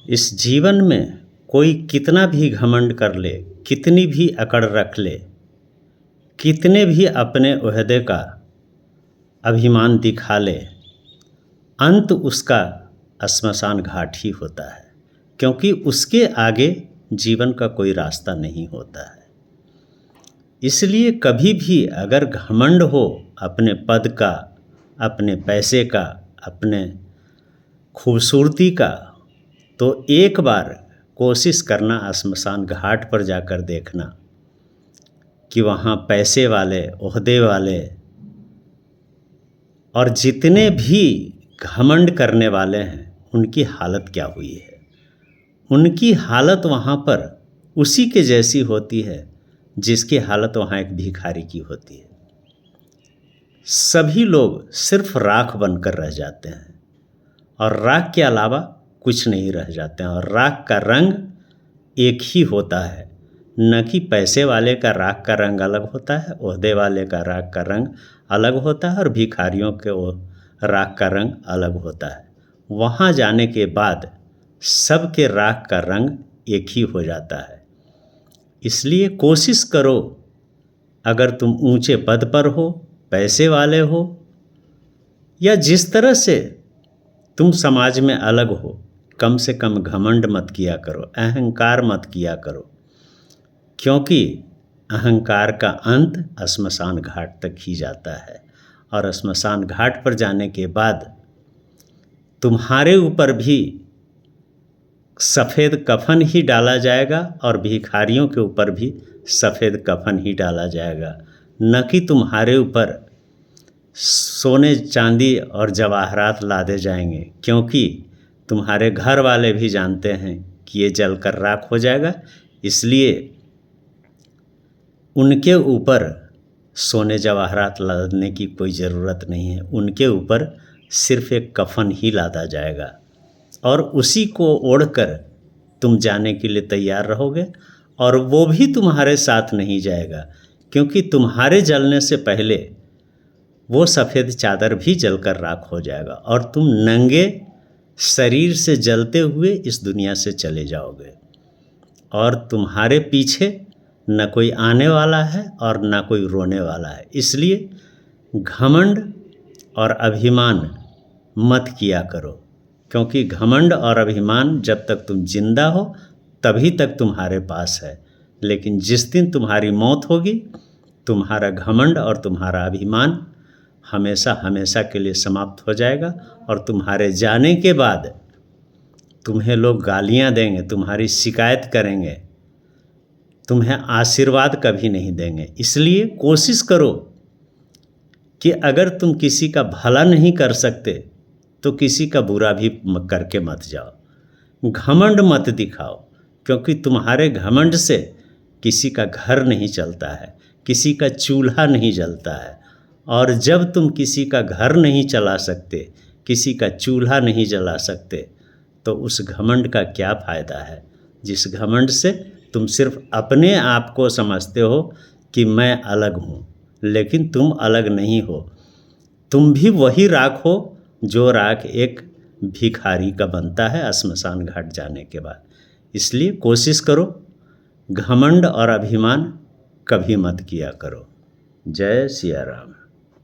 इस जीवन में कोई कितना भी घमंड कर ले, कितनी भी अकड़ रख ले, कितने भी अपने ओहदे का अभिमान दिखा ले, अंत उसका श्मशान घाट ही होता है, क्योंकि उसके आगे जीवन का कोई रास्ता नहीं होता है। इसलिए कभी भी अगर घमंड हो अपने पद का, अपने पैसे का, अपने खूबसूरती का, तो एक बार कोशिश करना श्मशान घाट पर जाकर देखना कि वहाँ पैसे वाले, ओहदे वाले और जितने भी घमंड करने वाले हैं उनकी हालत क्या हुई है। उनकी हालत वहाँ पर उसी के जैसी होती है जिसकी हालत वहाँ एक भिखारी की होती है। सभी लोग सिर्फ राख बनकर रह जाते हैं और राख के अलावा कुछ नहीं रह जाते हैं। और राख का रंग एक ही होता है, न कि पैसे वाले का राख का रंग अलग होता है, ओहदे वाले का राख का रंग अलग होता है और भिखारियों के वो राख का रंग अलग होता है। वहाँ जाने के बाद सबके राख का रंग एक ही हो जाता है। इसलिए कोशिश करो, अगर तुम ऊंचे पद पर हो, पैसे वाले हो, या जिस तरह से तुम समाज में अलग हो, कम से कम घमंड मत किया करो, अहंकार मत किया करो, क्योंकि अहंकार का अंत श्मशान घाट तक ही जाता है। और श्मशान घाट पर जाने के बाद तुम्हारे ऊपर भी सफ़ेद कफन ही डाला जाएगा और भिखारियों के ऊपर भी सफ़ेद कफन ही डाला जाएगा, न कि तुम्हारे ऊपर सोने चांदी और जवाहरात लादे जाएंगे, क्योंकि तुम्हारे घर वाले भी जानते हैं कि ये जलकर राख हो जाएगा। इसलिए उनके ऊपर सोने जवाहरात लादने की कोई ज़रूरत नहीं है। उनके ऊपर सिर्फ एक कफन ही लादा जाएगा और उसी को ओढ़कर तुम जाने के लिए तैयार रहोगे। और वो भी तुम्हारे साथ नहीं जाएगा, क्योंकि तुम्हारे जलने से पहले वो सफ़ेद चादर भी जलकर राख हो जाएगा और तुम नंगे शरीर से जलते हुए इस दुनिया से चले जाओगे। और तुम्हारे पीछे न कोई आने वाला है और न कोई रोने वाला है। इसलिए घमंड और अभिमान मत किया करो, क्योंकि घमंड और अभिमान जब तक तुम जिंदा हो तभी तक तुम्हारे पास है, लेकिन जिस दिन तुम्हारी मौत होगी तुम्हारा घमंड और तुम्हारा अभिमान हमेशा हमेशा के लिए समाप्त हो जाएगा। और तुम्हारे जाने के बाद तुम्हें लोग गालियां देंगे, तुम्हारी शिकायत करेंगे, तुम्हें आशीर्वाद कभी नहीं देंगे। इसलिए कोशिश करो कि अगर तुम किसी का भला नहीं कर सकते तो किसी का बुरा भी करके मत जाओ। घमंड मत दिखाओ, क्योंकि तुम्हारे घमंड से किसी का घर नहीं चलता है, किसी का चूल्हा नहीं जलता है। और जब तुम किसी का घर नहीं चला सकते, किसी का चूल्हा नहीं जला सकते, तो उस घमंड का क्या फ़ायदा है, जिस घमंड से तुम सिर्फ अपने आप को समझते हो कि मैं अलग हूँ, लेकिन तुम अलग नहीं हो। तुम भी वही राख हो जो राख एक भिखारी का बनता है श्मशान घाट जाने के बाद। इसलिए कोशिश करो, घमंड और अभिमान कभी मत किया करो। जय सिया राम।